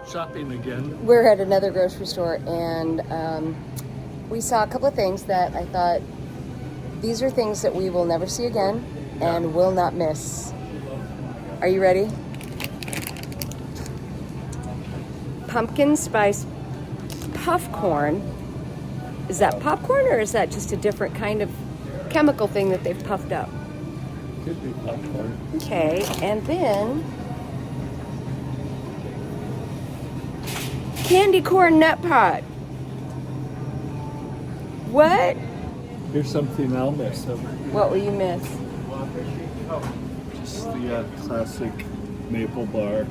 shopping again. We're at another grocery store, and we saw a couple of things that I thought, these are things that we will never see again and will not miss. Are you ready? Pumpkin spice puff corn. Is that popcorn, or is that just a different kind of chemical thing that they've puffed up? Could be popcorn. Okay, and then candy corn nut pot. What? Here's something I'll miss over here. What will you miss? Just the classic maple bar.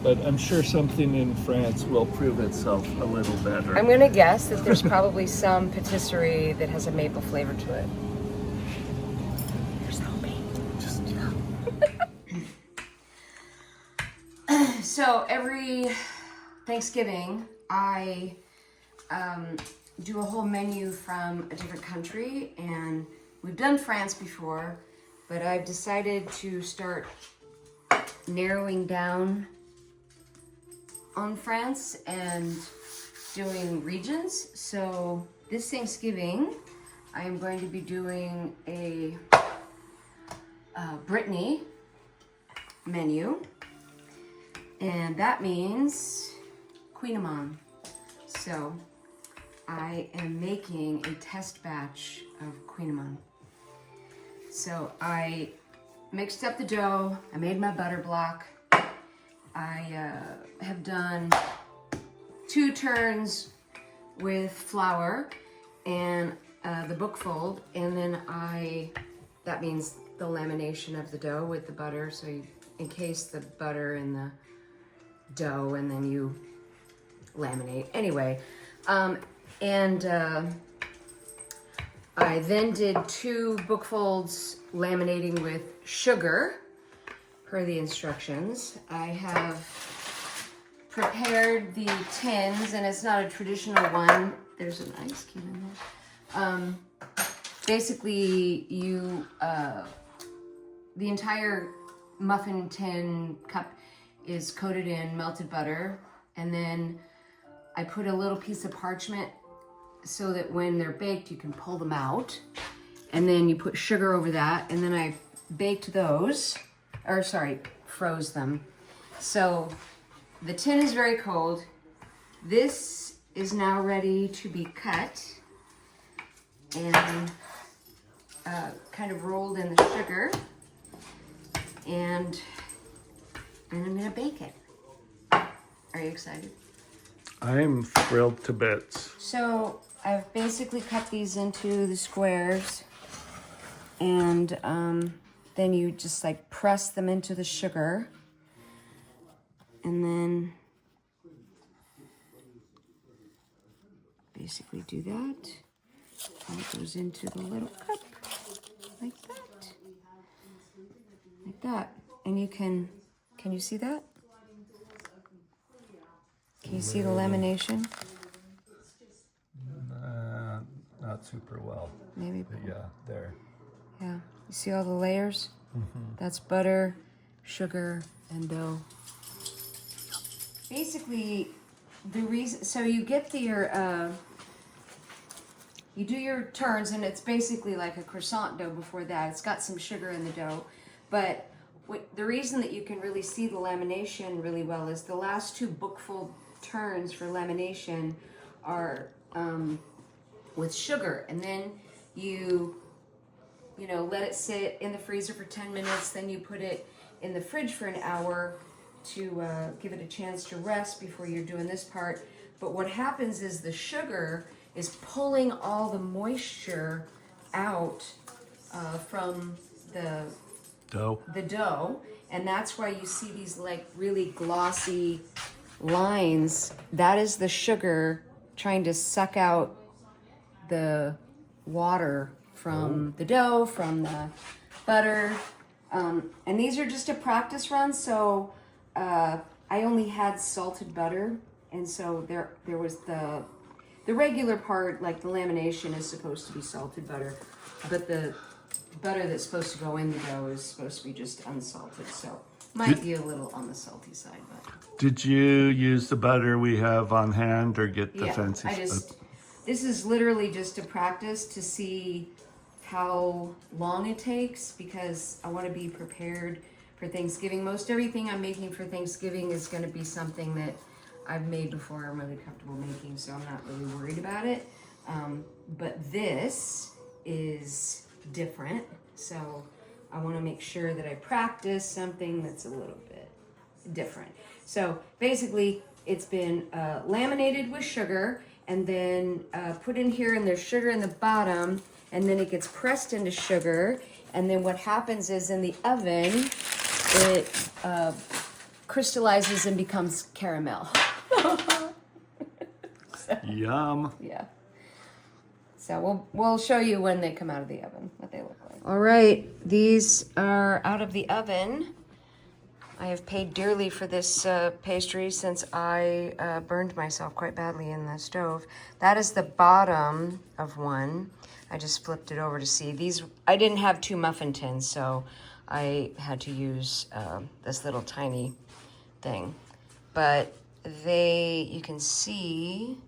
But I'm sure something in France will prove itself a little better. I'm gonna guess that there's probably some patisserie that has a maple flavor to it. Here's hoping. Just So every Thanksgiving, I do a whole menu from a different country, and we've done France before, but I've decided to start narrowing down on France and doing regions. So this Thanksgiving, I am going to be doing a Brittany menu, and that means Kouign-Amann. So I am making a test batch of Kouign-Amann. So I mixed up the dough, I made my butter block. I have done 2 turns with flour and the book fold, and then that means the lamination of the dough with the butter, so you encase the butter in the dough and then you laminate. Anyway, I then did 2 book folds laminating with sugar per the instructions. I have prepared the tins, and it's not a traditional one. There's an ice cube in there. Basically, the entire muffin tin cup is coated in melted butter, and then I put a little piece of parchment so that when they're baked, you can pull them out, and then you put sugar over that, and then I baked those. Froze them. So the tin is very cold. This is now ready to be cut and kind of rolled in the sugar, and I'm gonna bake it. Are you excited? I'm thrilled to bits. So I've basically cut these into the squares, and then you just like press them into the sugar, and then basically do that. And it goes into the little cup like that. Like that. And you can you see that? Can you see the lamination? Not super well. Maybe. But yeah, there. Yeah. You see all the layers? Mm-hmm. That's butter, sugar, and dough. Basically, the reason, so you get your, you do your turns, and it's basically like a croissant dough before that. It's got some sugar in the dough, but the reason that you can really see the lamination really well is the last 2 bookfold turns for lamination are with sugar, and then you let it sit in the freezer for 10 minutes, then you put it in the fridge for an hour to give it a chance to rest before you're doing this part. But what happens is the sugar is pulling all the moisture out from the dough, and that's why you see these like really glossy lines. That is the sugar trying to suck out the water from the dough, from the butter, and these are just a practice run. So I only had salted butter, and so there was the regular part, like the lamination, is supposed to be salted butter, but the butter that's supposed to go in the dough is supposed to be just unsalted. So Might be a little on the salty side, but Did you use the butter we have on hand or get the fancy stuff? This is literally just a practice to see how long it takes because I want to be prepared for Thanksgiving. Most everything I'm making for Thanksgiving is going to be something that I've made before, I'm really comfortable making, so I'm not really worried about it. But this is different, so I want to make sure that I practice something that's a little bit different. So basically, it's been laminated with sugar and then put in here, and there's sugar in the bottom, and then it gets pressed into sugar, and then what happens is in the oven, it crystallizes and becomes caramel. Yum. Yeah. So we'll show you when they come out of the oven, what they look like. All right, these are out of the oven. I have paid dearly for this pastry since I burned myself quite badly in the stove. That is the bottom of one. I just flipped it over to see. These, I didn't have 2 muffin tins, so I had to use this little tiny thing. But you can see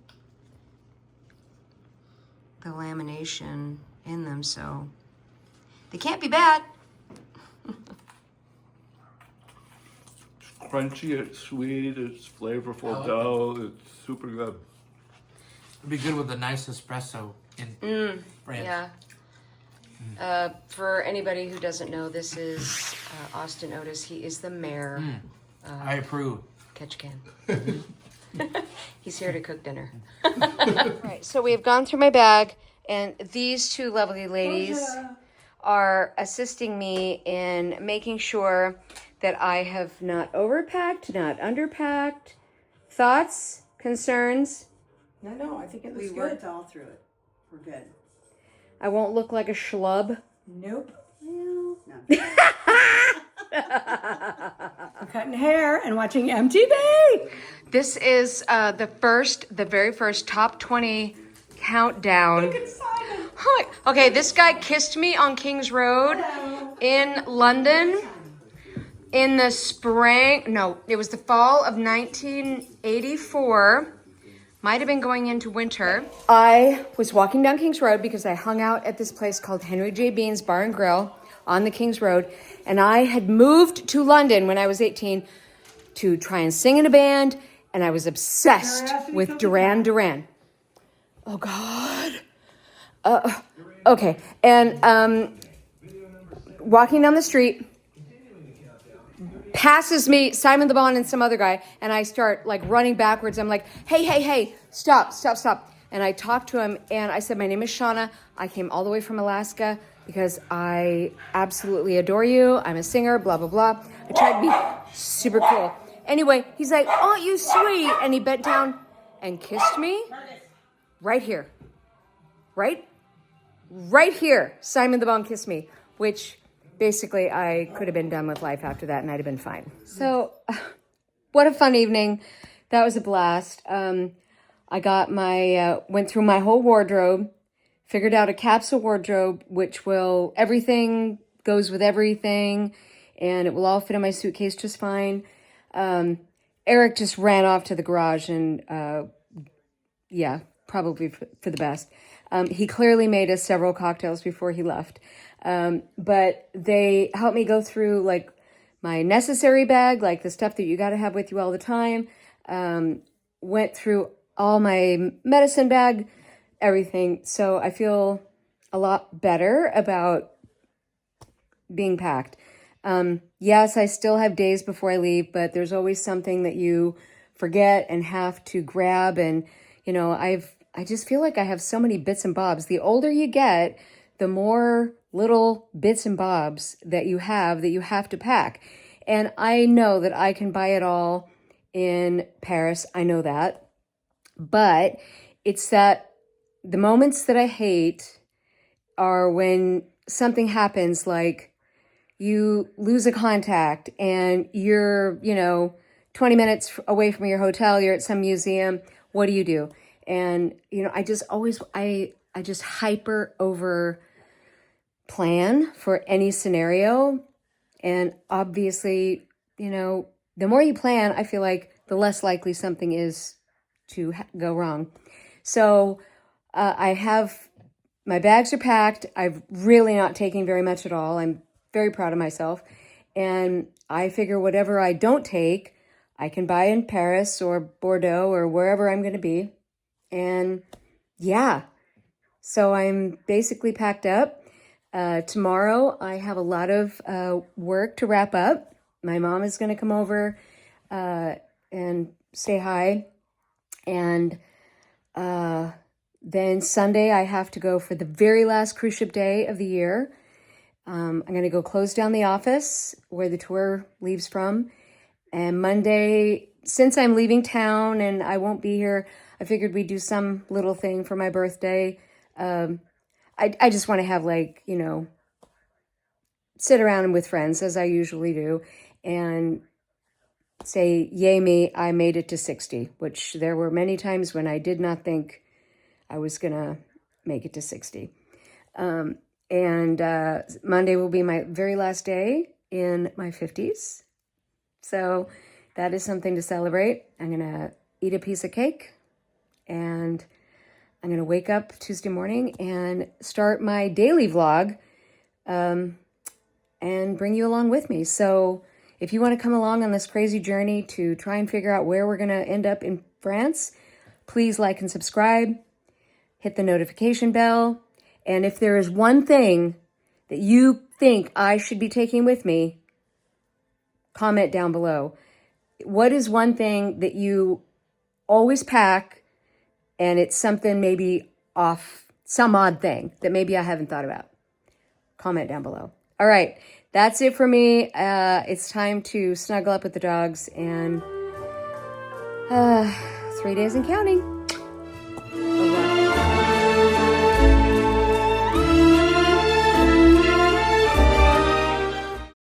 the lamination in them, so they can't be bad. Crunchy, it's sweet, it's flavorful dough, it's super good. It'd be good with a nice espresso in France. Yeah. For anybody who doesn't know, this is Austin Otis. He is the mayor. I approve. Catch can. He's here to cook dinner. Right, so we have gone through my bag, and these 2 lovely ladies are assisting me in making sure that I have not overpacked, not underpacked. Thoughts, concerns? No, I think it looks good. All through it. We're good. I won't look like a schlub. Nope. No. I'm cutting hair and watching MTV. This is the very first top 20 countdown. Look at Simon. Okay, this guy kissed me on King's Road in London in the spring. No, it was the fall of 1984. Might have been going into winter. I was walking down King's Road because I hung out at this place called Henry J. Bean's Bar and Grill on the King's Road. And I had moved to London when I was 18 to try and sing in a band. And I was obsessed with Duran Duran. Oh, God. Okay. And walking down the street, passes me, Simon the Bon and some other guy, and I start like running backwards. I'm like, hey, stop. And I talked to him, and I said, my name is Shauna. I came all the way from Alaska because I absolutely adore you. I'm a singer, blah, blah, blah. I tried to be super cool. Anyway, he's like, oh, you sweet. And he bent down and kissed me right here. Right here. Simon the Bon kissed me, which basically I could have been done with life after that and I'd have been fine. So what a fun evening. That was a blast. I got went through my whole wardrobe, figured out a capsule wardrobe, which everything goes with everything, and it will all fit in my suitcase just fine. Eric just ran off to the garage and, probably for the best. He clearly made us several cocktails before he left. But they helped me go through like my necessary bag, like the stuff that you got to have with you all the time. Went through all my medicine bag, everything. So I feel a lot better about being packed. Yes, I still have days before I leave, but there's always something that you forget and have to grab. And, I just feel like I have so many bits and bobs. The older you get, the more little bits and bobs that you have to pack. And I know that I can buy it all in Paris. I know that. But it's that the moments that I hate are when something happens, like you lose a contact and you're, 20 minutes away from your hotel, you're at some museum. What do you do? And, I just hyper over plan for any scenario. And obviously you know, the more you plan, I feel like the less likely something is to go wrong. So I have, my bags are packed. I'm really not taking very much at all. I'm very proud of myself. And I figure whatever I don't take, I can buy in Paris or Bordeaux or wherever I'm going to be. And yeah, so I'm basically packed up. Tomorrow I have a lot of work to wrap up. My mom is going to come over and say hi. And then Sunday I have to go for the very last cruise ship day of the year. I'm going to go close down the office where the tour leaves from. And Monday, since I'm leaving town and I won't be here, I figured we'd do some little thing for my birthday. I just want to have, like, you know, sit around with friends as I usually do and say, yay me, I made it to 60, which there were many times when I did not think I was going to make it to 60. And Monday will be my very last day in my 50s. So that is something to celebrate. I'm going to eat a piece of cake and I'm going to wake up Tuesday morning and start my daily vlog and bring you along with me. So if you want to come along on this crazy journey to try and figure out where we're going to end up in France, please like and subscribe, hit the notification bell. And if there is one thing that you think I should be taking with me, comment down below. What is one thing that you always pack and it's something maybe off, some odd thing that maybe I haven't thought about? Comment down below. All right, that's it for me. It's time to snuggle up with the dogs and 3 days and counting. Bye-bye.